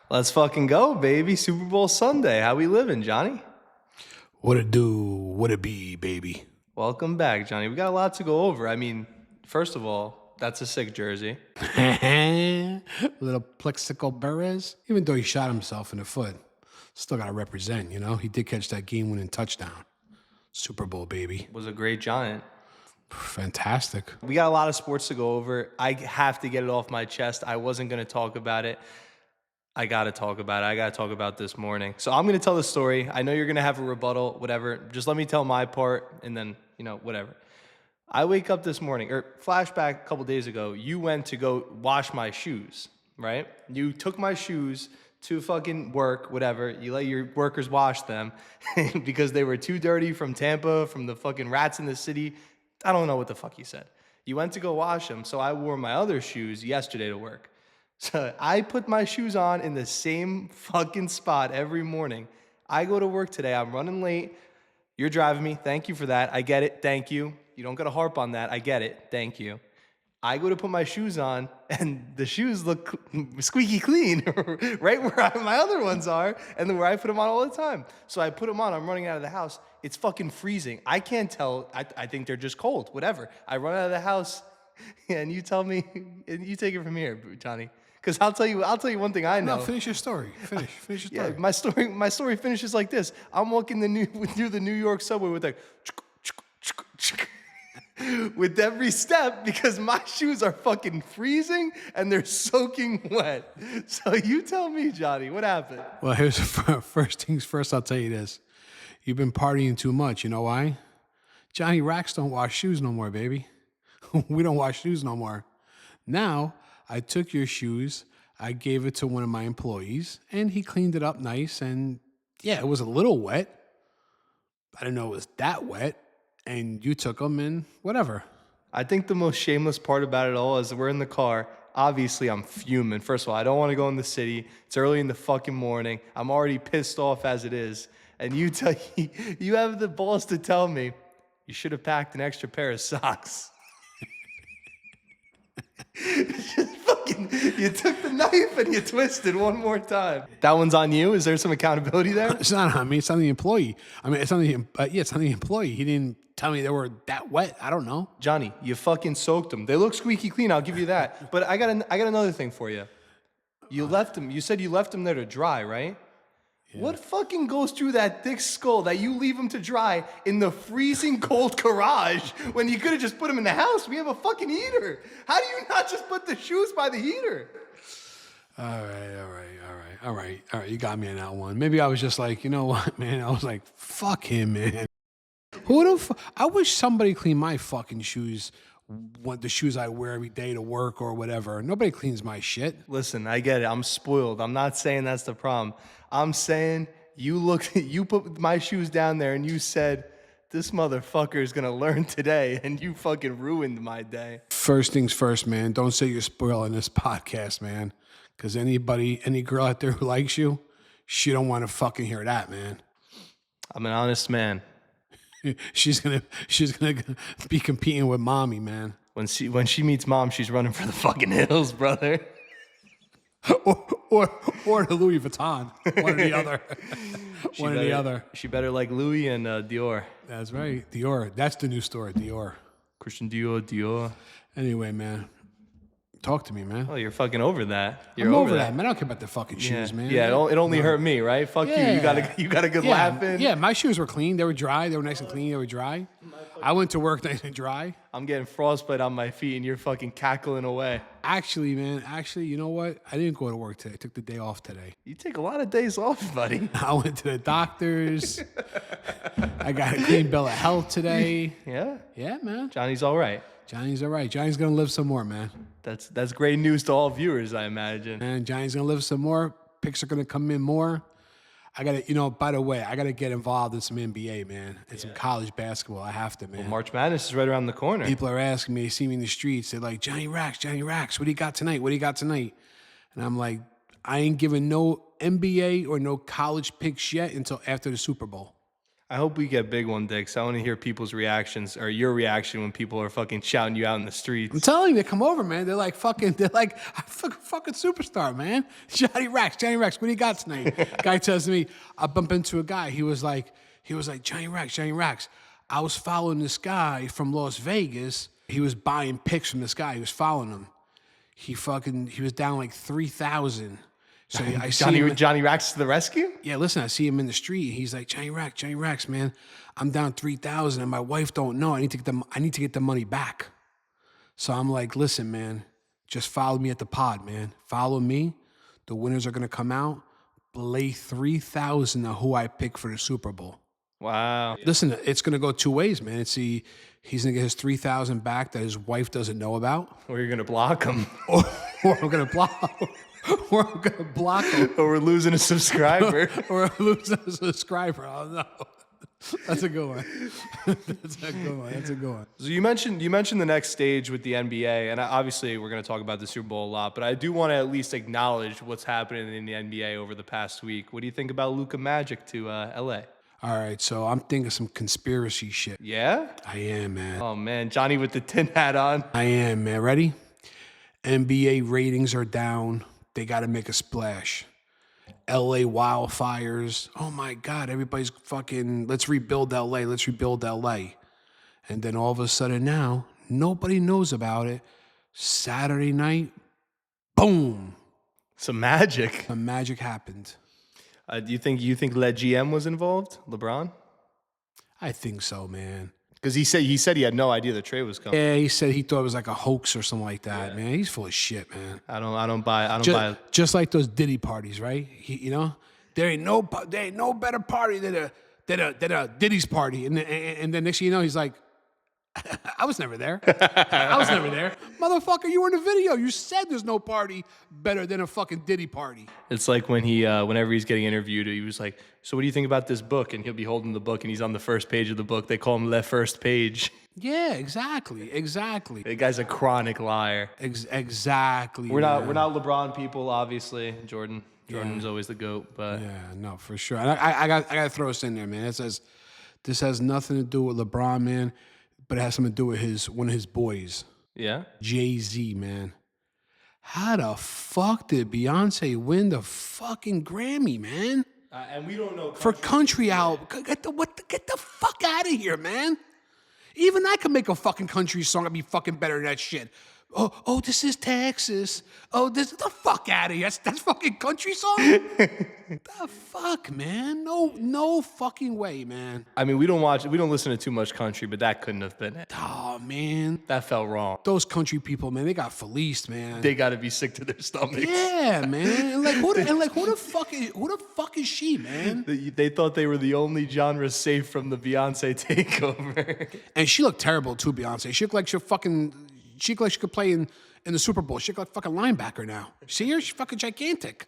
Let's fucking go, baby. Super Bowl Sunday. How we living, Johnny? What it do? What it be, baby? Welcome back, Johnny. We got a lot to go over. I mean, first of all, that's a sick jersey. Little Plexico Perez. Even though he shot himself in the foot, still got to represent, you know? He did catch that game-winning touchdown. Super Bowl, baby. Was a great Giant. Fantastic. We got a lot of sports to go over. I have to get it off my chest. I wasn't going to talk about it. I got to talk about it. I got to talk about this morning. So I'm going to tell the story. I know you're going to have a rebuttal, whatever. Just let me tell my part and then, whatever. I wake up this morning, or flashback a couple days ago, you went to go wash my shoes, right? You took my shoes to fucking work, whatever. You let your workers wash them because they were too dirty from Tampa, from the fucking rats in the city. I don't know what the fuck you said. You went to go wash them, so I wore my other shoes yesterday to work. So I put my shoes on in the same fucking spot every morning. I go to work today. I'm running late. You're driving me. Thank you for that. I get it. Thank you. You don't got to harp on that. I get it. Thank you. I go to put my shoes on, and the shoes look squeaky clean right where my other ones are and where I put them on all the time. So I put them on. I'm running out of the house. It's fucking freezing. I can't tell. I think they're just cold. Whatever. I run out of the house, and you tell me, and you take it from here, Johnny. Because I'll tell you one thing I know. No, finish your story. Finish your story. Yeah, my story finishes like this. I'm walking through the New York subway with like, with every step because my shoes are fucking freezing and they're soaking wet. So you tell me, Johnny, what happened? Well, here's first things first. I'll tell you this: you've been partying too much. You know why? Johnny Racks don't wash shoes no more, baby. We don't wash shoes no more. Now, I took your shoes, I gave it to one of my employees, and he cleaned it up nice. And yeah, it was a little wet. I didn't know it was that wet. And you took them and whatever. I think the most shameless part about it all is we're in the car. Obviously, I'm fuming. First of all, I don't want to go in the city. It's early in the fucking morning. I'm already pissed off as it is. And you have the balls to tell me you should have packed an extra pair of socks. Just fucking, you took the knife and you twisted one more time. That one's on you? Is there some accountability there? It's not on me. It's on the employee. I mean, it's on the employee. He didn't tell me they were that wet. I don't know. Johnny, you fucking soaked them. They look squeaky clean. I'll give you that. But I got another thing for you. You left them. You said you left them there to dry, right? Yeah. What fucking goes through that thick skull that you leave them to dry in the freezing cold garage when you could have just put them in the house? We have a fucking heater. How do you not just put the shoes by the heater? All right. You got me on that one. Maybe I was just like, you know what, man? I was like, fuck him, man. I wish somebody cleaned my fucking shoes. The shoes I wear every day to work or whatever. Nobody cleans my shit. Listen, I get it. I'm spoiled. I'm not saying that's the problem. I'm saying you put my shoes down there and you said, this motherfucker is going to learn today, and you fucking ruined my day. First things first, man. Don't say you're spoiling this podcast, man. Because any girl out there who likes you, she don't want to fucking hear that, man. I'm an honest man. She's gonna be competing with mommy, man. When she meets mom, she's running for the fucking hills, brother. or the Louis Vuitton, one or the other. One or the other. She better like Louis and Dior. That's right, Dior. That's the new store, Dior. Christian Dior. Anyway, man. Talk to me, man. Oh, you're fucking over that. I'm over that, man. I don't care about the fucking shoes, man. Yeah, it only hurt me, right? Fuck you. You got a good laugh in. Yeah, my shoes were clean. They were dry. They were nice and clean. They were dry. I went to work nice and dry. I'm getting frostbite on my feet, and you're fucking cackling away. Actually, man. You know what? I didn't go to work today. I took the day off today. You take a lot of days off, buddy. I went to the doctor's. I got a clean bill of health today. Yeah? Yeah, man. Johnny's all right. Johnny's all right. Johnny's going to live some more, man. That's great news to all viewers, I imagine. And Johnny's going to live some more. Picks are going to come in more. I got to, by the way, I got to get involved in some NBA, man, and some college basketball. I have to, man. Well, March Madness is right around the corner. People are asking me, they see me in the streets. They're like, Johnny Racks, what do you got tonight? And I'm like, I ain't giving no NBA or no college picks yet until after the Super Bowl. I hope we get big one day, 'cause I want to hear people's reactions or your reaction when people are fucking shouting you out in the I'm streets. telling you, they come over, man. They're like, I'm fucking superstar, man. Johnny Rax, what do you got tonight? Guy tells me, I bump into a guy. He was like, Johnny Rax. I was following this guy from Las Vegas. He was buying pics from this guy. He was following him. He was down like 3,000. So I see him. Johnny Rax to the rescue? Yeah, listen, I see him in the street. He's like, Johnny Rax, man, I'm down 3,000 and my wife don't know. I need to get the money back. So I'm like, listen, man, just follow me at the pod, man. Follow me. The winners are gonna come out. Lay 3,000 on who I pick for the Super Bowl. Wow. Listen, it's gonna go two ways, man. He's gonna get his 3,000 back that his wife doesn't know about, Or you're going to block him. or I'm gonna block. Or I'm gonna block him. Or we're losing a subscriber. Or lose a subscriber. Oh no, that's a good one. That's a good one. So you mentioned the next stage with the NBA, and obviously we're going to talk about the Super Bowl a lot, but I do want to at least acknowledge what's happening in the NBA over the past week. What do you think about Luka Magic to LA? All right, so I'm thinking some conspiracy shit. Yeah? I am, man. Oh man, Johnny with the tin hat on. I am, man. Ready? NBA ratings are down. They got to make a splash. LA wildfires. Oh my God, everybody's fucking, let's rebuild LA. And then all of a sudden now, nobody knows about it. Saturday night, boom. Some magic. The magic happened. Do you think Le GM was involved, LeBron? I think so, man. Because he said he had no idea the trade was coming. Yeah, he said he thought it was like a hoax or something like that, man. He's full of shit, man. I don't buy. Just like those Diddy parties, right? There ain't no better party than a Diddy's party. And then next thing you know, he's like, I was never there. Motherfucker, you were in the video. You said there's no party better than a fucking Diddy party. It's like when he, whenever he's getting interviewed, he was like, so what do you think about this book? And he'll be holding the book and he's on the first page of the book. They call him Le First Page. Yeah, exactly. The guy's a chronic liar. Exactly. We're not LeBron people, obviously. Jordan's always the GOAT, but yeah, no, for sure. And I got to throw this in there, man. This has nothing to do with LeBron, man, but it has something to do with one of his boys. Yeah? Jay-Z, man. How the fuck did Beyonce win the fucking Grammy, man? And we don't know for country album. Get the fuck out of here, man. Even I could make a fucking country song and be fucking better than that shit. Oh, this is Texas. Oh, the fuck out of here. That's fucking country song? The fuck, man? No fucking way, man. I mean, we don't listen to too much country, but that couldn't have been it. Oh, man. That felt wrong. Those country people, man, they got fleeced, man. They got to be sick to their stomachs. Yeah, man. Who the fuck is she, man? They thought they were the only genre safe from the Beyonce takeover. And she looked terrible too, Beyonce. She looked like she could play in the Super Bowl. She looked like a fucking linebacker now. See her? She's fucking gigantic.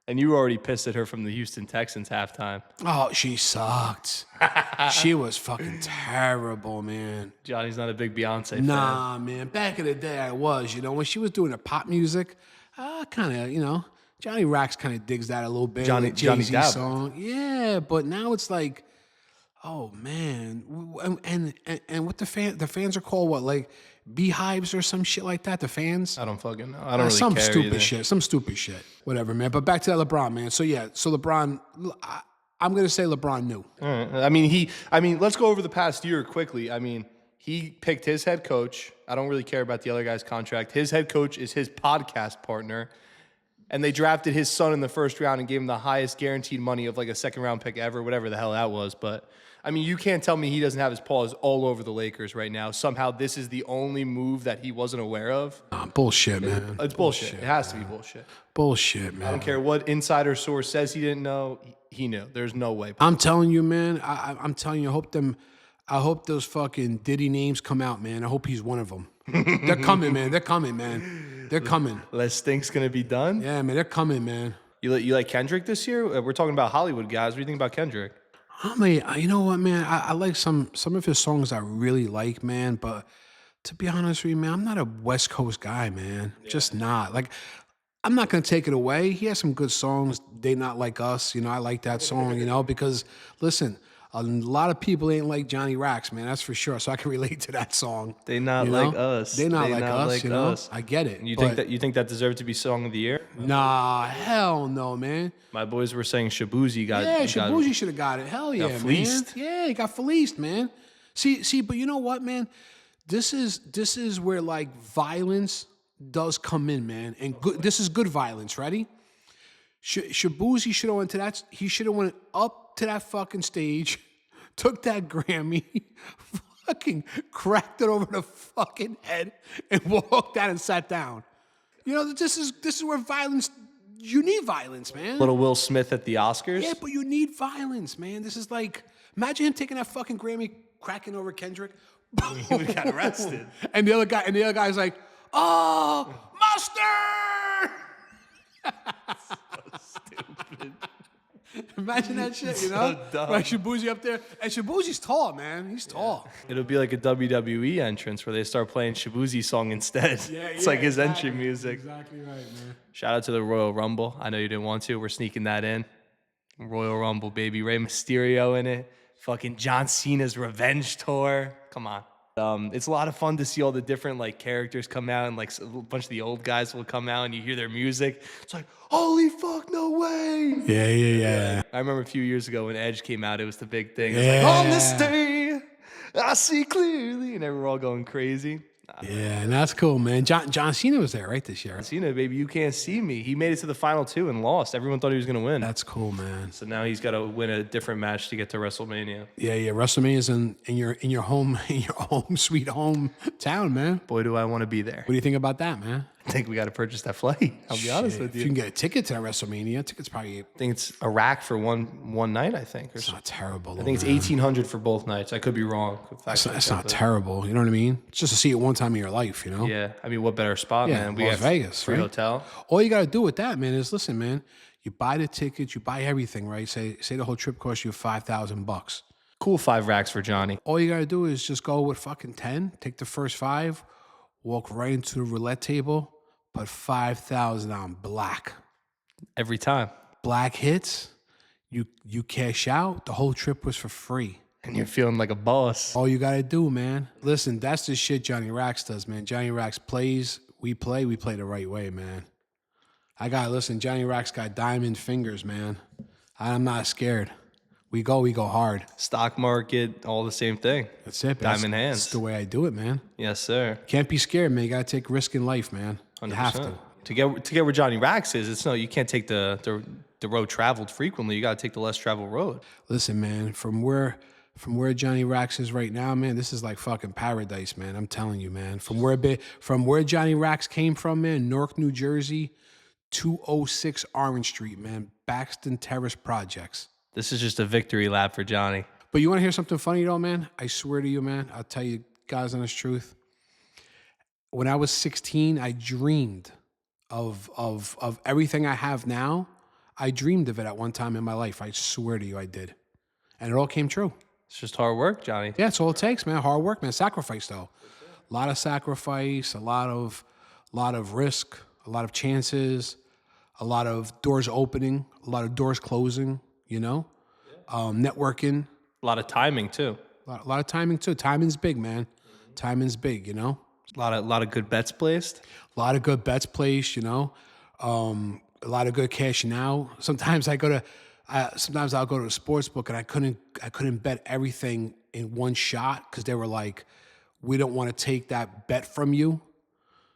And you were already pissed at her from the Houston Texans halftime. Oh, she sucked. She was fucking terrible, man. Johnny's not a big Beyonce fan. Nah, man. Back in the day, I was. When she was doing the pop music, kind of, Johnny Rax kind of digs that a little bit. Johnny Depp song. Yeah, but now it's like, oh, man. And what the fans are called, what, like beehives or some shit like that? The fans? I don't fucking know. I don't really some care stupid either. shit. Some stupid shit. Whatever, man. But back to that LeBron, man. So LeBron, I'm gonna say LeBron knew. All right. I mean, let's go over the past year quickly. I mean, he picked his head coach. I don't really care about the other guy's contract. His head coach is his podcast partner. And they drafted his son in the first round and gave him the highest guaranteed money of like a second round pick ever, whatever the hell that was. But I mean, you can't tell me he doesn't have his paws all over the Lakers right now. Somehow this is the only move that he wasn't aware of. Bullshit, man. It's bullshit. It has to be bullshit. Bullshit, man. I don't care what insider source says he didn't know. He knew. There's no way. I'm telling you, man. I'm telling you. I hope those fucking Diddy names come out, man. I hope he's one of them. They're coming, man. They're coming. Les Stink's gonna be done. Yeah, man. They're coming, man. You like Kendrick this year? We're talking about Hollywood guys. What do you think about Kendrick? I mean, you know what, man? I like some of his songs I really like, man. But to be honest with you, man, I'm not a West Coast guy, man. Yeah. Just not. Like, I'm not going to take it away. He has some good songs. They Not Like Us. I like that song, because, listen, a lot of people ain't like Johnny Racks, man. That's for sure. So I can relate to that song. They not you like know? us. They not They like not us. like You know, us. I get it. You but think that deserved to be Song of the Year? Nah, hell no, man. My boys were saying Shabuzi got. Yeah, got Shabuzi should have got it. Hell yeah, man. fleeced. Yeah, he got fleeced, man. See, but you know what, man? This is where like violence does come in, man. And good, this is good violence. Ready? Shabuzi should have went to that. He should have went up to that fucking stage, took that Grammy, fucking cracked it over the fucking head, and walked out and sat down. You know, this is where violence. You need violence, man. Little Will Smith at the Oscars. Yeah, but you need violence, man. This is like, imagine him taking that fucking Grammy, cracking over Kendrick. He would have got arrested. And the other guy's like, oh, mustard! Stupid. Imagine that shit, you know? dumb. Like Shabuzi up there. And Shabuzi's tall, man. He's tall. It'll be like a WWE entrance where they start playing Shabuzi's song instead. It's like his entry music. Exactly right, man. Shout out to the Royal Rumble. I know you didn't want to. We're sneaking that in. Royal Rumble, baby. Rey Mysterio in it. Fucking John Cena's Revenge Tour. Come on. It's a lot of fun to see all the different like characters come out, and like a bunch of the old guys will come out and you hear their music. It's like, holy fuck, no way. Yeah. I remember a few years ago when Edge came out, it was the big thing. It was Yeah. like, on this day, I see clearly. And they were all going crazy. Yeah, and that's cool, man. John Cena was there, right, this year? Cena, baby, you can't see me. He made it to the final two and lost. Everyone thought he was going to win. That's cool, man. So now he's got to win a different match to get to WrestleMania. Yeah. WrestleMania's in your home sweet home town, man. Boy, do I want to be there. What do you think about that, man? I think we got to purchase that flight. I'll be honest Shit, with if you you. can get a ticket to that WrestleMania, tickets probably I think it's a rack for one night, I think. Or it's not terrible. I think it's 1,800 for both nights. I could be wrong. It's not terrible. You know what I mean? It's just to see it one time in your life, you know? Yeah. I mean, what better spot, Yeah, man? We Las got Vegas, free right? hotel. All you got to do with that, man, is listen, man. You buy the tickets, you buy everything, right? Say the whole trip costs you $5,000. Cool 5 racks for Johnny. All you got to do is just go with fucking 10, take the first 5, walk right into the roulette table, put 5,000 on black. Every time. Black hits, you cash out. The whole trip was for free. And you're feeling like a boss. All you got to do, man. Listen, that's the shit Johnny Racks does, man. Johnny Racks plays, we play the right way, man. Listen, Johnny Racks got diamond fingers, man. I'm not scared. We go hard. Stock market, all the same thing. That's it. Diamond hands. That's the way I do it, man. Yes, sir. Can't be scared, man. You got to take risk in life, man. You have to. To get where Johnny Racks is, it's no, you can't take the road traveled frequently. You got to take the less traveled road. Listen, man, from where Johnny Racks is right now, man, this is like fucking paradise, man. I'm telling you, man. From where Johnny Racks came from, man, Newark, New Jersey, 206 Orange Street, man, Baxton Terrace Projects. This is just a victory lap for Johnny. But you want to hear something funny though, man? I swear to you, man, I'll tell you guys honest truth. When I was 16, I dreamed of everything I have now. I dreamed of it at one time in my life. I swear to you, I did. And it all came true. It's just hard work, Johnny. Yeah, it's all it takes, man. Hard work, man. Sacrifice, though. A lot of sacrifice, a lot of risk, a lot of chances, a lot of doors opening, a lot of doors closing, you know? Networking. A lot of timing, too. A lot of timing, too. Timing's big, man. Timing's big, you know? A lot of good bets placed. A lot of good bets placed, you know? A lot of good cashing out. Sometimes I'll go to a sports book and I couldn't bet everything in one shot because they were like, we don't want to take that bet from you.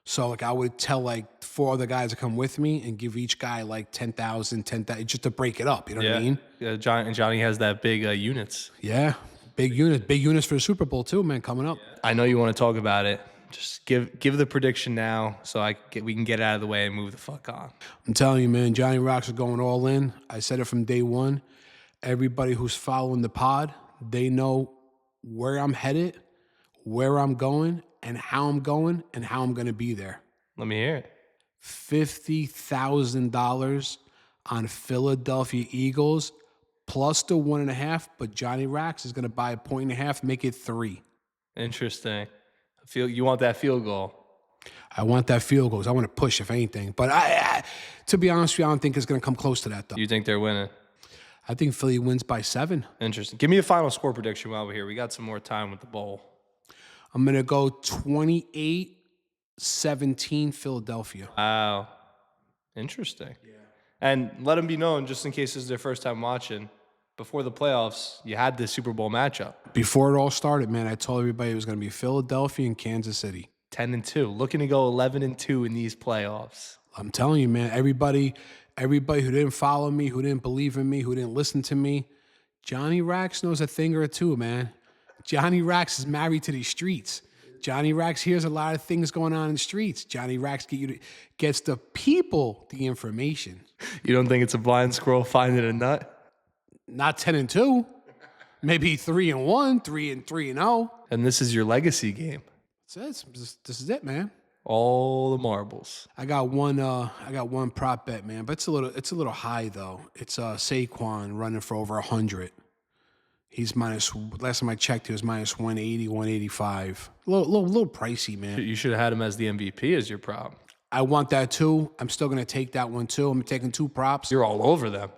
So like I would tell like 4 other guys to come with me and give each guy like 10,000 just to break it up. You know what I mean? Yeah, Johnny has that big units. Yeah, big units for the Super Bowl too, man. Coming up. I know you want to talk about it. Just give the prediction now so we can get it out of the way and move the fuck on. I'm telling you, man, Johnny Rocks are going all in. I said it from day one. Everybody who's following the pod, they know where I'm headed, where I'm going, and how I'm going, and how I'm going to be there. Let me hear it. $50,000 on Philadelphia Eagles plus the 1.5, but Johnny Racks is going to buy 1.5, make it 3. Interesting. You want that field goal. I want that field goals. I want to push, if anything. But I to be honest with you, I don't think it's going to come close to that, though. You think they're winning? I think Philly wins by 7. Interesting. Give me a final score prediction while we're here. We got some more time with the bowl. I'm going to go 28-17 Philadelphia. Wow. Interesting. Yeah. And let them be known, just in case this is their first time watching, before the playoffs, you had this Super Bowl matchup. Before it all started, man, I told everybody it was going to be Philadelphia and Kansas City. 10-2. Looking to go 11-2 in these playoffs. I'm telling you, man, everybody who didn't follow me, who didn't believe in me, who didn't listen to me, Johnny Rax knows a thing or two, man. Johnny Rax is married to these streets. Johnny Rax hears a lot of things going on in the streets. Johnny Rax gets the people the information. You don't think it's a blind squirrel finding a nut? Not 10-2, maybe 3-1, 3-0. And this is your legacy game. This is it, man. All the marbles. I got one prop bet, man, but it's a little high though. It's Saquon running for over 100. He's minus. Last time I checked, he was minus 180, 185. A little pricey, man. You should have had him as the MVP as your prop. I want that too. I'm still gonna take that one too. I'm taking 2 props. You're all over them.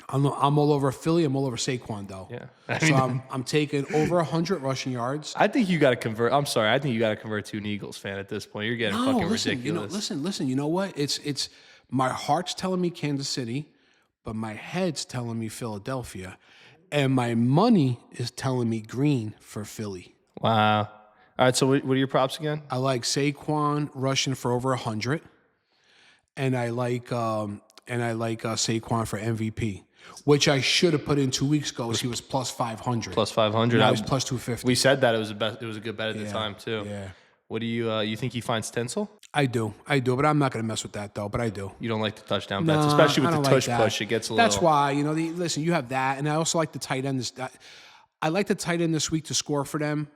I'm all over Philly. I'm all over Saquon though. Yeah. So I'm taking over 100 rushing yards. I think you got to convert. I'm sorry. I think you got to convert to an Eagles fan at this point. You're getting fucking ridiculous. Listen. You know what? It's my heart's telling me Kansas City, but my head's telling me Philadelphia, and my money is telling me green for Philly. Wow. All right. So what are your props again? I like Saquon rushing for over 100, and I like Saquon for MVP. Which I should have put in 2 weeks ago. He was plus 500. Plus 500. Now he's plus 250. We said that it was a good bet at the time too. Yeah. What do you think he finds Tinsel? I do, but I'm not going to mess with that though. But I do. You don't like the touchdown bets, especially with the tush push. It gets a little. That's why listen. You have that, and I also like the tight end. I like the tight end this week to score for them,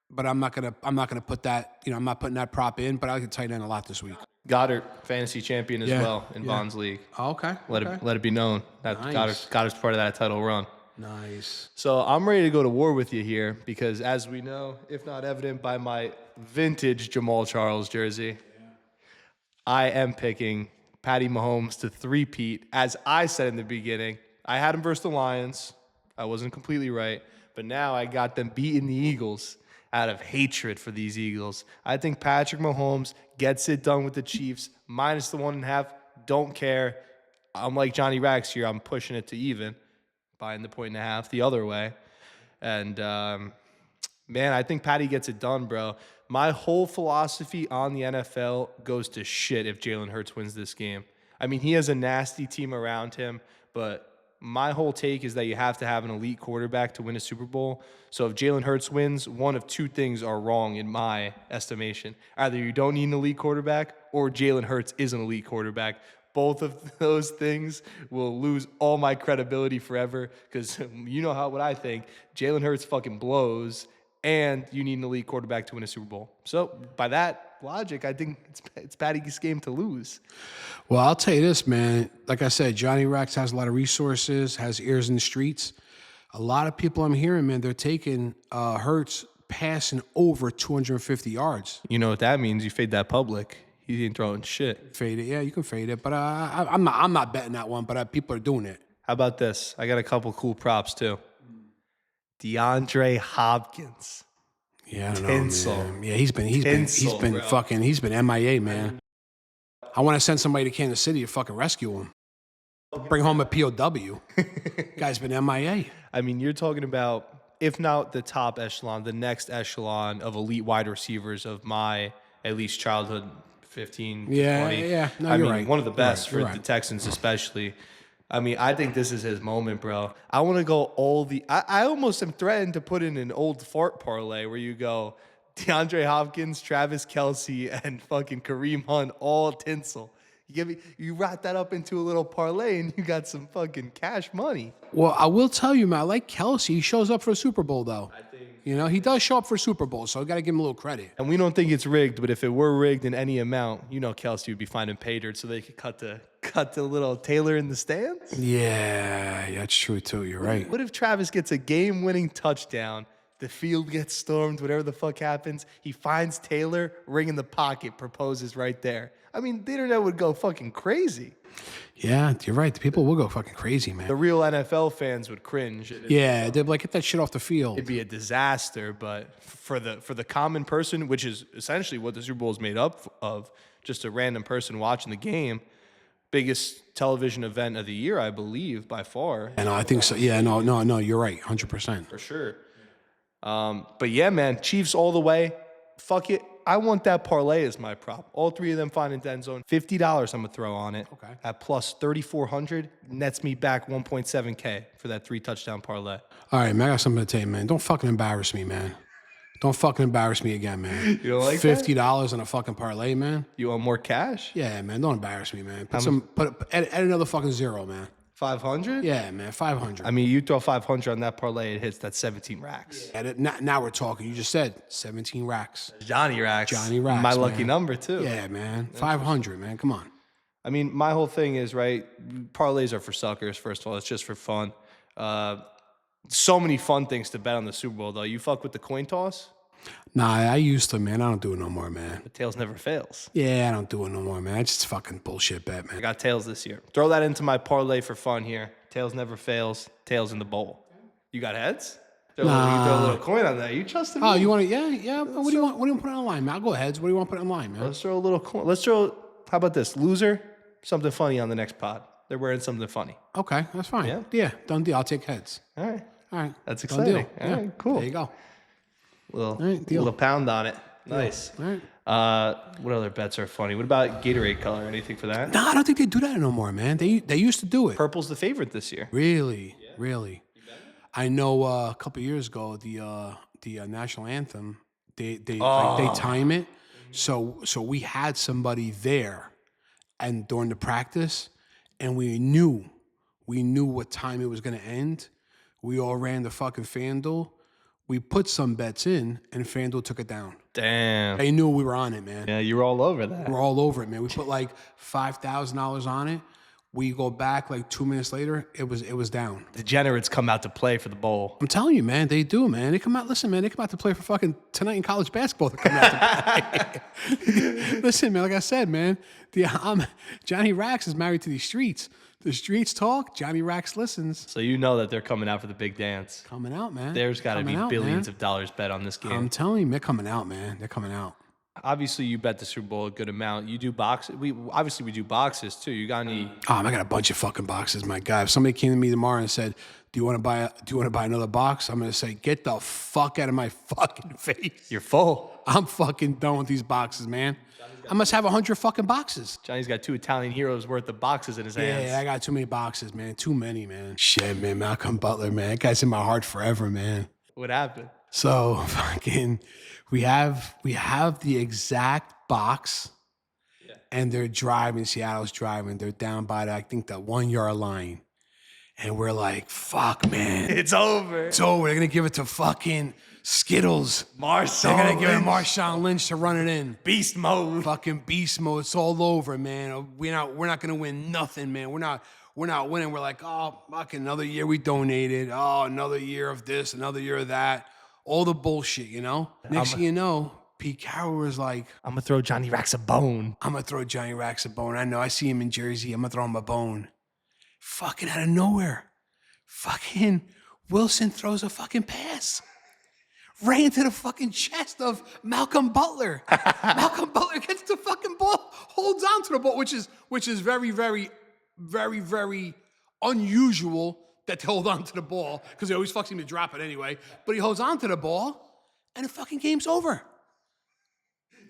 but I'm not gonna put that. I'm not putting that prop in. But I like the tight end a lot this week. Goddard, fantasy champion as well in Bond's league. Oh, okay. Let it be known that Nice. Goddard's part of that title run. Nice. So I'm ready to go to war with you here because, as we know, if not evident by my vintage Jamal Charles jersey, I am picking Patty Mahomes to three-peat. As I said in the beginning, I had him versus the Lions. I wasn't completely right, but now I got them beating the Eagles out of hatred for these Eagles. I think Patrick Mahomes gets it done with the Chiefs, minus the 1.5. Don't care. I'm like Johnny Rax here. I'm pushing it to even, buying the 1.5 the other way. And, man, I think Patty gets it done, bro. My whole philosophy on the NFL goes to shit if Jalen Hurts wins this game. I mean, he has a nasty team around him, but my whole take is that you have to have an elite quarterback to win a Super Bowl. So if Jalen Hurts wins, one of two things are wrong in my estimation. Either you don't need an elite quarterback or Jalen Hurts is an elite quarterback. Both of those things will lose all my credibility forever because you know what I think. Jalen Hurts fucking blows and you need an elite quarterback to win a Super Bowl. So by that logic, I think it's Patty's game to lose. Well, I'll tell you this, man. Like I said, Johnny Rax has a lot of resources, has ears in the streets. A lot of people I'm hearing, man, they're taking Hurts passing over 250 yards. You know what that means? You fade that public. He ain't throwing shit. Fade it, yeah, you can fade it, but I'm not betting that one. But people are doing it. How about this? I got a couple cool props too. DeAndre Hopkins. Yeah, I don't Tinsel. know, man. Yeah, he's been MIA, man. I want to send somebody to Kansas City to fucking rescue him. Bring home a POW. Guy's been MIA. I mean, you're talking about, if not the top echelon, the next echelon of elite wide receivers of my, at least childhood, 15, 20. Yeah. No, I mean, right. one of the best You're for right. the Texans especially. I mean, I think this is his moment, bro. I want to go I almost am threatened to put in an old fart parlay where you go DeAndre Hopkins, Travis Kelce, and fucking Kareem Hunt, all tinsel. You wrap that up into a little parlay and you got some fucking cash money. Well, I will tell you, man, I like Kelce. He shows up for a Super Bowl, though. He does show up for Super Bowl, so I got to give him a little credit. And we don't think it's rigged, but if it were rigged in any amount, Kelce would be finding pay dirt so they could cut the little Taylor in the stands. Yeah, that's true, too. You're right. What if Travis gets a game-winning touchdown The field gets stormed, whatever the fuck happens. He finds Taylor, ring in the pocket, proposes right there. I mean, the internet would go fucking crazy. Yeah, you're right. The people will go fucking crazy, man. The real NFL fans would cringe. Yeah, they'd be like, get that shit off the field. It'd be a disaster, but for the common person, which is essentially what the Super Bowl is made up of, just a random person watching the game, biggest television event of the year, I believe, by far. And I think so. Yeah, no, you're right, 100%. For sure. But yeah, man, Chiefs all the way. Fuck it. I want that parlay as my prop. All three of them finding the end zone. $50 I'm going to throw on it. Okay. At plus 3,400, nets me back 1.7K for that 3-touchdown parlay. All right, man, I got something to tell you, man. Don't fucking embarrass me, man. Don't fucking embarrass me again, man. You don't like $50 on a fucking parlay, man? You want more cash? Yeah, man, don't embarrass me, man. Add another fucking zero, man. 500? Yeah, man, 500. I mean, you throw 500 on that parlay, it hits that 17 racks. Now we're talking. You just said 17 racks. Johnny racks. Johnny racks, My lucky man. Number, too. Yeah, man. 500, man. Come on. I mean, my whole thing is, right, parlays are for suckers, first of all. It's just for fun. So many fun things to bet on the Super Bowl, though. You fuck with the coin toss? Nah, I used to, man. I don't do it no more, man. The tails never fails. Yeah, I don't do it no more, man. It's just fucking bullshit bet, I man. got tails this year. Throw that into my parlay for fun here. Tails never fails. Tails in the bowl. You got heads? You throw a little coin on that. You trusting me? Oh, you want to? Yeah. What do you want? What do you want to put online, man? I'll go ahead. What do you want to put online, man? Let's throw a little coin. Let's throw, how about this? Loser, something funny on the next pod. They're wearing something funny. Okay, that's fine. Yeah, done deal. I'll take heads. All right. All right. That's Done exciting. deal. All Yeah. right, cool. There you go. Deal. Little pound on it. Nice. All right. What other bets are funny? What about Gatorade color? Anything for that? No, I don't think they do that no more, man. They used to do it. Purple's the favorite this year. Really. I know a couple years ago the national anthem they time it, so we had somebody there, and during the practice, and we knew what time it was going to end. We all ran the fucking FanDuel. We put some bets in, and FanDuel took it down. Damn. They knew we were on it, man. Yeah, you were all over that. We're all over it, man. We put like $5,000 on it. We go back like 2 minutes later, it was down. Degenerates come out to play for the bowl. I'm telling you, man, they do, man. They come out. Listen, man, they come out to play for fucking tonight in college basketball. They come out to play. Listen, man, like I said, man, Johnny Rax is married to these streets. The streets talk. Johnny Rax listens. So you know that they're coming out for the big dance. Coming out, man. There's got to be billions of dollars bet on this game. I'm telling you, they're coming out, man. They're coming out. Obviously, you bet the Super Bowl a good amount. You do boxes. We do boxes too. You got any? I got a bunch of fucking boxes, my guy. If somebody came to me tomorrow and said, "Do you want to buy another box?" I'm gonna say, "Get the fuck out of my fucking face." You're full. I'm fucking done with these boxes, man. I must have 100 fucking boxes. Johnny's got 2 Italian heroes worth of boxes in his hands. Yeah, I got too many boxes, man. Too many, man. Shit, man. Malcolm Butler, man. That guy's in my heart forever, man. What happened? So fucking, we have the exact box, and they're driving. Seattle's driving. They're down by I think the 1 yard line, and we're like, "Fuck, man, It's over. it's over." They're gonna give it to fucking Skittles. Marshawn They're gonna give it to Lynch. Marshawn Lynch to run it in. Beast mode. Fucking beast mode. It's all over, man. We're not gonna win nothing, man. We're not winning. We're like, oh, fucking another year we donated. Oh, another year of this, another year of that. All the bullshit, you know? Next thing you know, Pete Carroll was like, I'm gonna throw Johnny Rax a bone. I'm gonna throw Johnny Rax a bone. I know, I see him in Jersey. I'm gonna throw him a bone. Fucking out of nowhere. Fucking Wilson throws a fucking pass. Right into the fucking chest of Malcolm Butler. Malcolm Butler gets the fucking ball, holds on to the ball, which is very, very, very, very unusual that they hold on to the ball because they always fucks him to drop it anyway. But he holds on to the ball, and the fucking game's over.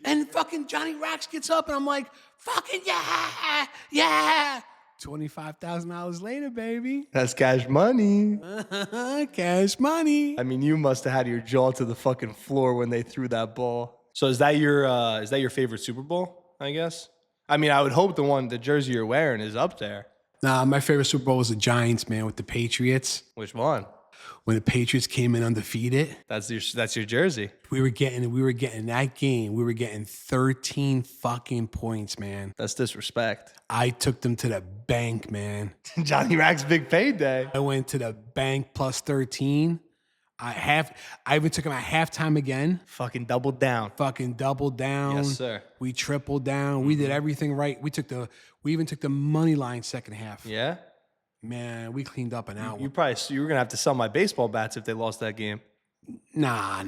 And fucking Johnny Rax gets up, and I'm like, fucking yeah. $25,000 later, baby. That's cash money. Cash money. I mean, you must have had your jaw to the fucking floor when they threw that ball. So is that your favorite Super Bowl? I guess. I mean, I would hope the jersey you're wearing is up there. Nah, my favorite Super Bowl was the Giants, man, with the Patriots. Which one? When the Patriots came in undefeated. That's your jersey. We were getting that game. We were getting 13 fucking points, man. That's disrespect. I took them to the bank, man. Johnny Rack's big payday. I went to the bank plus 13. I even took him at halftime again. Fucking doubled down. Fucking doubled down. Yes, sir. We tripled down. We did everything right. We even took the money line second half. Yeah? Man, we cleaned up an hour. You were gonna have to sell my baseball bats if they lost that game. Nah.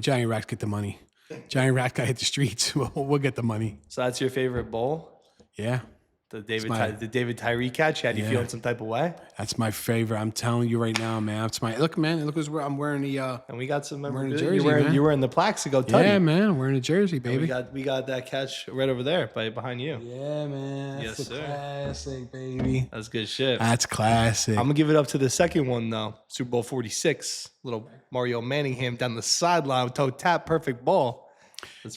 Johnny Racks get the money. Johnny Racks got to hit the streets. We'll get the money. So that's your favorite bowl? Yeah. The David Tyree catch? Had you feeling some type of way? That's my favorite. I'm telling you right now, man. That's my look, man. Look where I'm wearing the. And we got some. wearing the Jersey, jersey, man. you're wearing the Plaxico Tutty. Yeah, man. I'm wearing a jersey, baby. We got that catch right over there, behind you. Yeah, man. That's Yes, sir. Classic, baby. That's good shit. That's classic. I'm gonna give it up to the second one though. Super Bowl 46. Little Mario Manningham down the sideline, toe tap, perfect ball.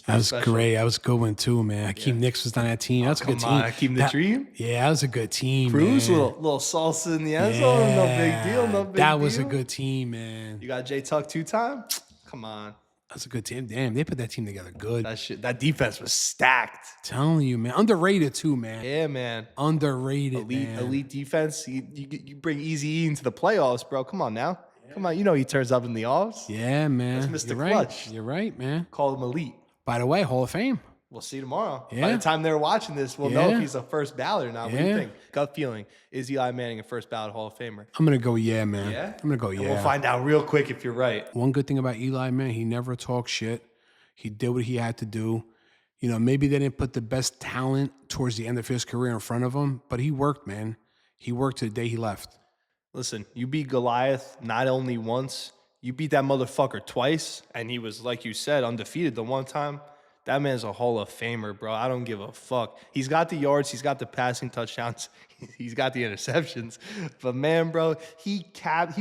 That was great. That was a good one too, man. Hakeem Nicks was on that team. That's a good team. Hakeem the Dream. Yeah, that was a good team. Cruz, man. little salsa in the end zone. No big deal. No big deal. That was a good team, man. You got J Tuck 2-time. Come on. That's a good team. Damn, they put that team together good. That defense was stacked. Telling you, man. Underrated too, man. Yeah, man. Underrated, man. Elite defense. You bring Easy E into the playoffs, bro. Come on now. Come on. You know he turns up in the offs. Yeah, man. That's Mr. You're right. Clutch. You're right, man. Call him elite. By the way, Hall of Fame. We'll see tomorrow. Yeah. By the time they're watching this, we'll know Yeah. if he's a first ballot or not. What do you think? Gut feeling. Is Eli Manning a first ballot Hall of Famer? I'm going to go yeah, man. Yeah? I'm going to go yeah. And we'll find out real quick if you're right. One good thing about Eli, man, he never talked shit. He did what he had to do. You know, maybe they didn't put the best talent towards the end of his career in front of him, but he worked, man. He worked to the day he left. Listen, you beat Goliath not only once, you beat that motherfucker twice, and he was, like you said, undefeated the one time. That man's a Hall of Famer, bro. I don't give a fuck. He's got the yards. He's got the passing touchdowns. He's got the interceptions. But, man, bro, he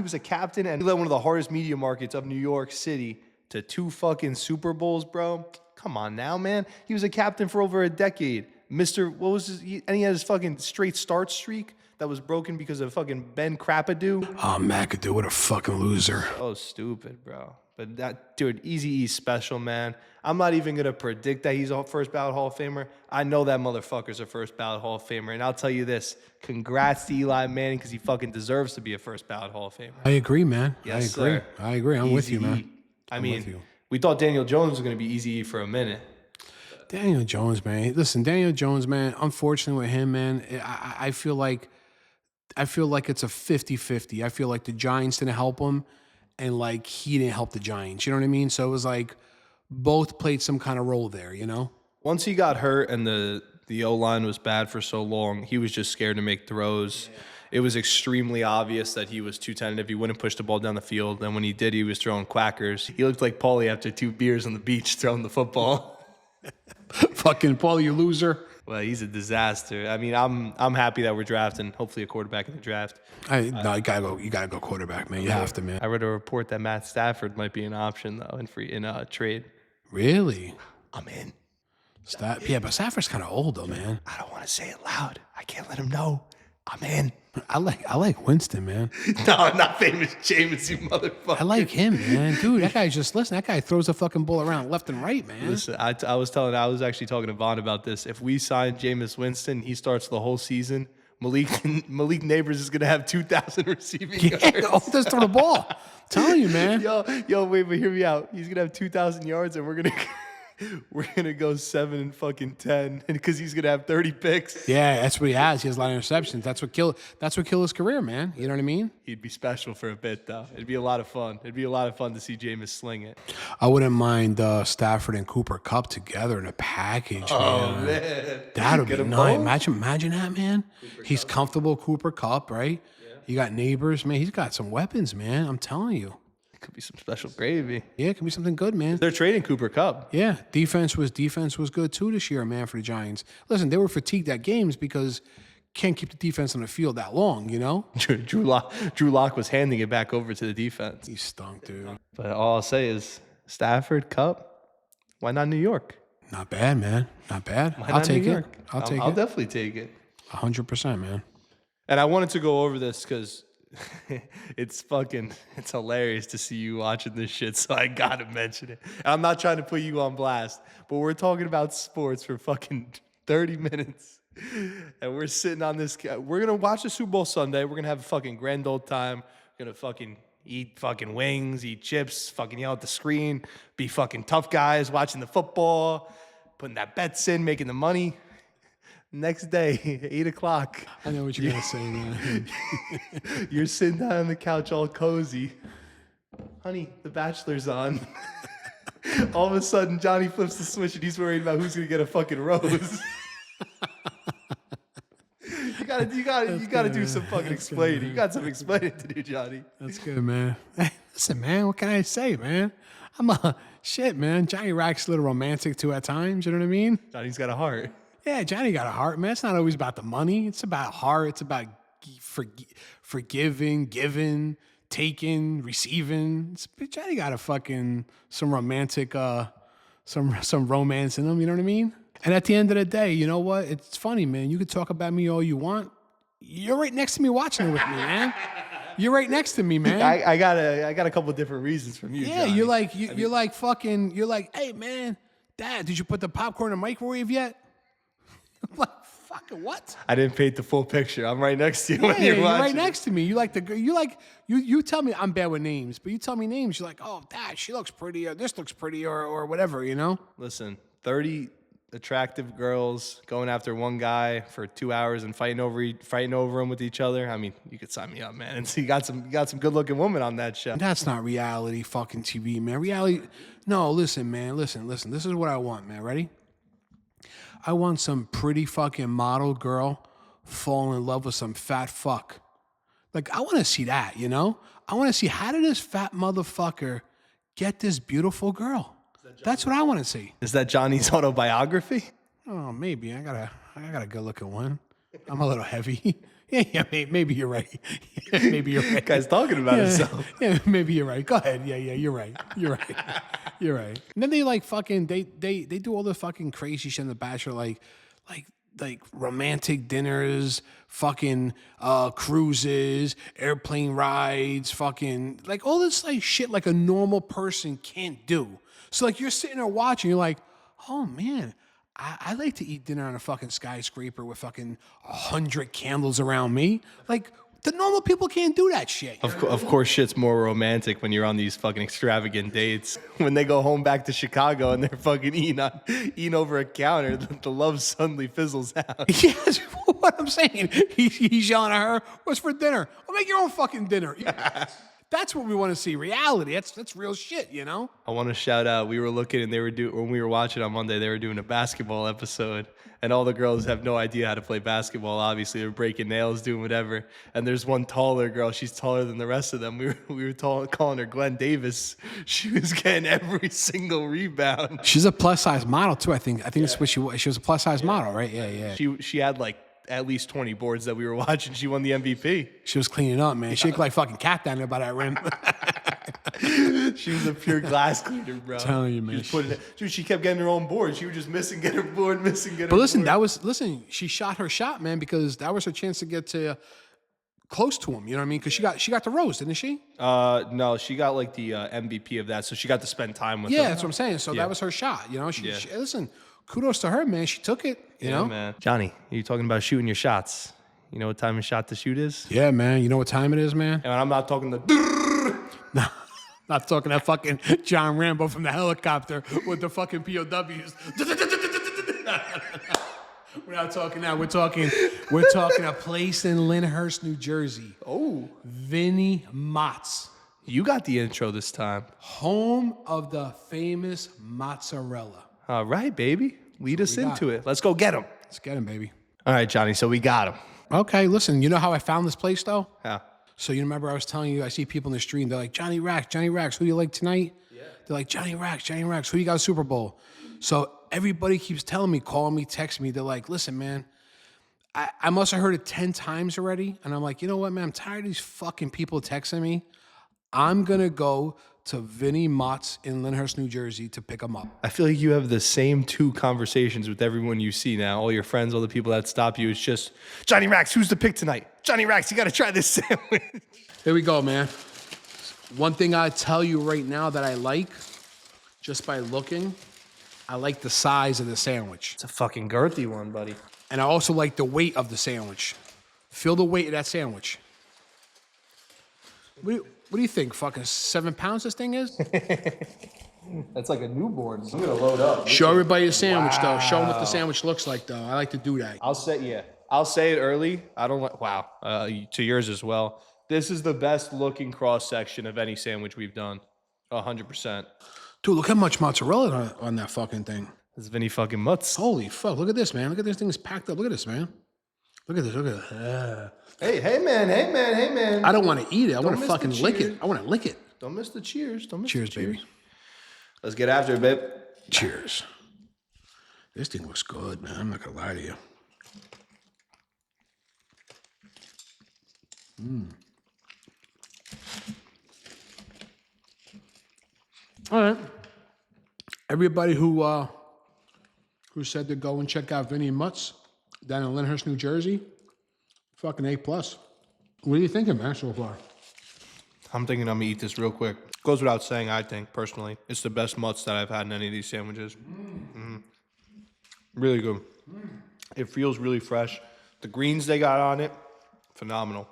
was a captain and he led one of the hardest media markets of New York City to 2 fucking Super Bowls, bro. Come on now, man. He was a captain for over a decade. And he had his fucking straight start streak that was broken because of fucking Ben Crappadoo. Oh, McAdoo, what a fucking loser. Oh, stupid, bro. But that dude, Eazy-E's special, man. I'm not even gonna predict that he's a first ballot Hall of Famer. I know that motherfucker's a first ballot Hall of Famer, and I'll tell you this: congrats to Eli Manning because he fucking deserves to be a first ballot Hall of Famer. I agree, man. Yes, I agree. sir. I agree. I'm with you, man. Eazy-E. I with you. mean, we thought Daniel Jones was gonna be Eazy-E for a minute. Daniel Jones, man. Listen, Daniel Jones, man. Unfortunately with him, man, I feel like it's a 50-50. I feel like the Giants didn't help him, and like he didn't help the Giants. You know what I mean? So it was like both played some kind of role there, you know? Once he got hurt and the O-line was bad for so long, he was just scared to make throws. It was extremely obvious that he was too tentative. He wouldn't push the ball down the field. And when he did, he was throwing quackers. He looked like Paulie after 2 beers on the beach throwing the football. Fucking Paul, you loser. Well, he's a disaster. I mean, I'm happy that we're drafting hopefully a quarterback in the draft. No, you gotta go quarterback, man. You have to, man. I read a report that Matt Stafford might be an option though in a trade. Really? I'm in. Yeah, but Stafford's kind of old though, man. I don't want to say it loud. I can't let him know. I'm in. I like Winston, man. No, I'm not famous Jameis, you motherfucker. I like him, man. Dude, that guy throws the fucking ball around left and right, man. Listen, I was actually talking to Vaughn about this. If we sign Jameis Winston, he starts the whole season. Malik Neighbors is gonna have 2,000 receiving yards. Just throw the ball. I'm telling you, man. Yo, wait, but hear me out. He's gonna have 2,000 yards, and we're gonna go 7-10 because he's gonna have 30 picks. Yeah, that's what he has. He has a lot of interceptions. That's what killed his career, man. You know what I mean? He'd be special for a bit, though. It'd be a lot of fun. It'd be a lot of fun to see Jameis sling it. I wouldn't mind Stafford and Cooper Kupp together in a package. Oh man. That would be nice. Imagine that, man. He's comfortable, Cooper Kupp, right? Yeah. You got Neighbors, man. He's got some weapons, man. I'm telling you. Could be some special gravy. Yeah, it could be something good, man. They're trading Cooper Kupp. Yeah, defense was good too this year, man, for the Giants. Listen, they were fatigued at games because can't keep the defense on the field that long, you know? Drew Lock was handing it back over to the defense. He stunk, dude. But all I'll say is Stafford, Kupp, why not New York? Not bad, man. Not bad. I'll take it. I'll it. definitely take it. 100%, man. And I wanted to go over this because it's hilarious to see you watching this shit, so I gotta mention it. And I'm not trying to put you on blast, but we're talking about sports for fucking 30 minutes. And we're sitting on this. We're gonna watch the Super Bowl Sunday. We're gonna have a fucking grand old time. We're gonna fucking Eat fucking wings, eat chips, fucking yell at the screen, be fucking tough guys watching the football, putting that bets in, making the money. Next day, 8 o'clock. I know what you're going to say, man. You're sitting down on the couch all cozy. Honey, The Bachelor's on. All of a sudden, Johnny flips the switch and he's worried about who's going to get a fucking rose. You gotta do some fucking explaining. You got some explaining to do, Johnny. That's good, man. Hey, listen, man, what can I say, man? Shit, man. Johnny Rack's a little romantic too at times, you know what I mean? Johnny's got a heart. Yeah, Johnny got a heart, man. It's not always about the money. It's about heart. It's about forgiving, giving, taking, receiving. Johnny got a fucking some romantic, some romance in him. You know what I mean? And at the end of the day, you know what? It's funny, man. You could talk about me all you want. You're right next to me watching it with me, man. You're right next to me, man. I got a couple different reasons from you. Yeah, Johnny. you're like, hey, man, Dad, did you put the popcorn in the microwave yet? I'm like, fucking what? I didn't paint the full picture. I'm right next to you when you're watching. You're right next to me. You tell me I'm bad with names, but you tell me names. You're like, oh, Dad, she looks pretty, or this looks pretty, or whatever, you know? Listen, 30 attractive girls going after one guy for 2 hours and fighting over him with each other. I mean, you could sign me up, man. And so you got some good looking women on that show. That's not reality fucking TV, man. Reality. No, listen, man. Listen. This is what I want, man. Ready? I want some pretty fucking model girl fall in love with some fat fuck. Like, I want to see that, you know? I want to see, how did this fat motherfucker get this beautiful girl? That's what I want to see. Is that Johnny's autobiography? Oh, maybe. I got a good looking one. I'm a little heavy. Yeah, maybe you're right. Maybe you're right. Guy's talking about himself. Yeah, maybe you're right. Go ahead. Yeah, you're right. You're right. You're right. And then they like fucking they do all the fucking crazy shit in The Bachelor, like romantic dinners, fucking cruises, airplane rides, fucking like all this like shit like a normal person can't do. So like you're sitting there watching, you're like, oh man, I like to eat dinner on a fucking skyscraper with fucking 100 candles around me. Like the normal people can't do that shit. Of course, shit's more romantic when you're on these fucking extravagant dates. When they go home back to Chicago and they're fucking eating over a counter, the love suddenly fizzles out. Yes, what I'm saying. He's yelling at her, what's for dinner? Well, make your own fucking dinner. That's what we want to see. Reality. That's real shit, you know? I want to shout out. We were looking and when we were watching on Monday, they were doing a basketball episode. And all the girls have no idea how to play basketball. Obviously, they're breaking nails, doing whatever. And there's one taller girl. She's taller than the rest of them. We were calling her Glenn Davis. She was getting every single rebound. She's a plus size model too. I think that's what she was. She was a plus size model, right? Yeah. She had like at least 20 boards that we were watching. She won the MVP. She was cleaning up, man. She looked like fucking cat down there by that rim. She was a pure glass cleaner, bro. I'm telling you, man. She kept getting her own board. She was just get her board. But listen, she shot her shot, man, because that was her chance to get to close to him. You know what I mean? Because she got the rose, didn't she? No, she got like the MVP of that, so she got to spend time with him. Yeah, that's what I'm saying. So that was her shot. You know, she listen. Kudos to her, man. She took it. You know, man. Johnny, you talking about shooting your shots? You know what time a shot to shoot is? Yeah, man. You know what time it is, man? And I'm not talking the. No. Not talking that fucking John Rambo from the helicopter with the fucking POWs. We're not talking that. We're talking a place in Lyndhurst, New Jersey. Oh. Vinnie Mootz. You got the intro this time. Home of the famous mozzarella. All right, baby. Lead us into it. Let's go get him. Let's get him, baby. All right, Johnny. So we got him. Okay, listen. You know how I found this place, though? How? So you remember I was telling you, I see people in the street, and they're like, Johnny Rax, who do you like tonight? Yeah. They're like, Johnny Rax, who you got a Super Bowl? So everybody keeps telling me, calling me, texting me. They're like, listen, man, I must have heard it 10 times already. And I'm like, you know what, man? I'm tired of these fucking people texting me. I'm going to go to Vinnie Mootz in Lyndhurst, New Jersey to pick him up. I feel like you have the same 2 conversations with everyone you see now. All your friends, all the people that stop you. It's just, Johnny Rax, who's the pick tonight? Johnny Rax, you got to try this sandwich. Here we go, man. One thing I tell you right now that I like, just by looking, I like the size of the sandwich. It's a fucking girthy one, buddy. And I also like the weight of the sandwich. Feel the weight of that sandwich. What do you think? Fucking 7 pounds this thing is? That's like a newborn. I'm gonna load up. Show everybody the sandwich, though. Show them what the sandwich looks like, though. I like to do that. I'll say it early. I don't like. Wow. To yours as well. This is the best looking cross section of any sandwich we've done. 100%. Dude, look how much mozzarella on that fucking thing. This is Vinnie fucking Mootz. Holy fuck. Look at this, man. Look at this thing is packed up. Look at this, man. Look at this. Look at this. Hey, man. I don't want to eat it. I want to fucking lick it. I want to lick it. Don't miss the cheers. Cheers, baby. Let's get after it, babe. Cheers. This thing looks good, man. I'm not going to lie to you. All right. Everybody who said to go and check out Vinnie Mootz down in Lyndhurst, New Jersey, fucking A+. What are you thinking, man, so far? I'm thinking I'm gonna eat this real quick. Goes without saying, I think, personally. It's the best Mootz that I've had in any of these sandwiches. Really good. It feels really fresh. The greens they got on it, phenomenal.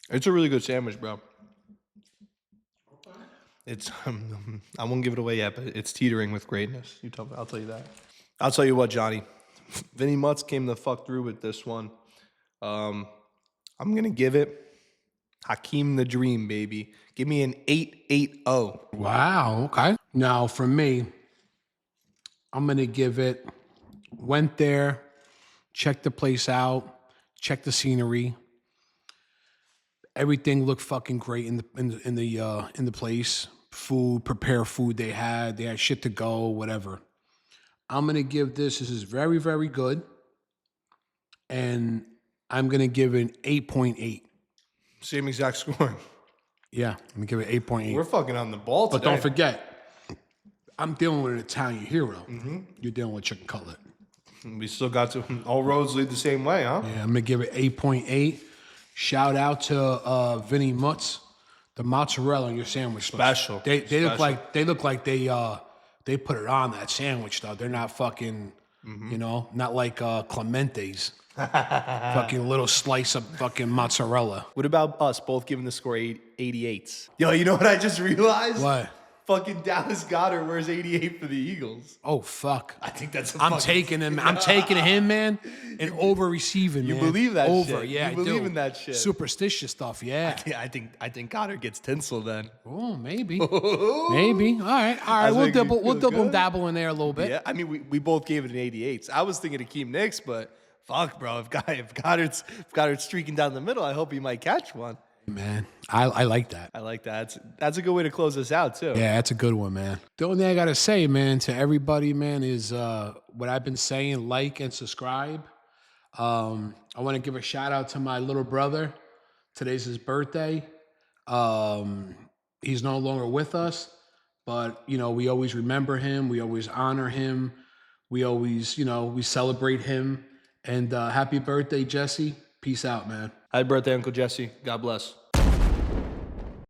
It's a really good sandwich, bro. It's I won't give it away yet, but it's teetering with greatness. I'll tell you that. I'll tell you what, Johnny. Vinnie Mootz came the fuck through with this one. I'm gonna give it Hakeem the Dream, baby. Give me an 8.80. Wow, okay. Now, for me, I'm going to give it, went there, checked the place out, checked the scenery. Everything looked fucking great in the place. Food, prepare food they had shit to go, whatever. I'm going to give this is very, very good. And I'm going to give it an 8.8. Same exact score. Yeah, I'm going to give it 8.8. We're fucking on the ball today. But don't forget, I'm dealing with an Italian hero. You're dealing with chicken cutlet. We still got to, all roads lead the same way, huh? Yeah, I'm going to give it 8.8. Shout out to Vinnie Mootz. The mozzarella on your sandwich. Special. They look like they put it on that sandwich, though. They're not fucking, not like Clemente's. Fucking little slice of fucking mozzarella. What about us both giving the score 88s? Yo, you know what I just realized? What? Fucking Dallas Goedert wears 88 for the Eagles. Oh, fuck. I think that's I'm taking him, man, and over-receiving, man. You believe that shit? Yeah, you believe in that shit. Superstitious stuff, yeah. I think Goddard gets tinsel then. Oh, maybe. Maybe. All right. We'll double dabble in there a little bit. Yeah, I mean, we both gave it an 88. I was thinking Hakeem Nicks, but fuck, bro. If Goddard's streaking down the middle, I hope he might catch one. Man, I like that. I like that. That's a good way to close this out, too. Yeah, that's a good one, man. The only thing I got to say, man, to everybody, man, is what I've been saying, like and subscribe. I want to give a shout out to my little brother. Today's his birthday. He's no longer with us, but, we always remember him. We always honor him. We always, we celebrate him. And happy birthday, Jesse. Peace out, man. Happy birthday, Uncle Jesse. God bless.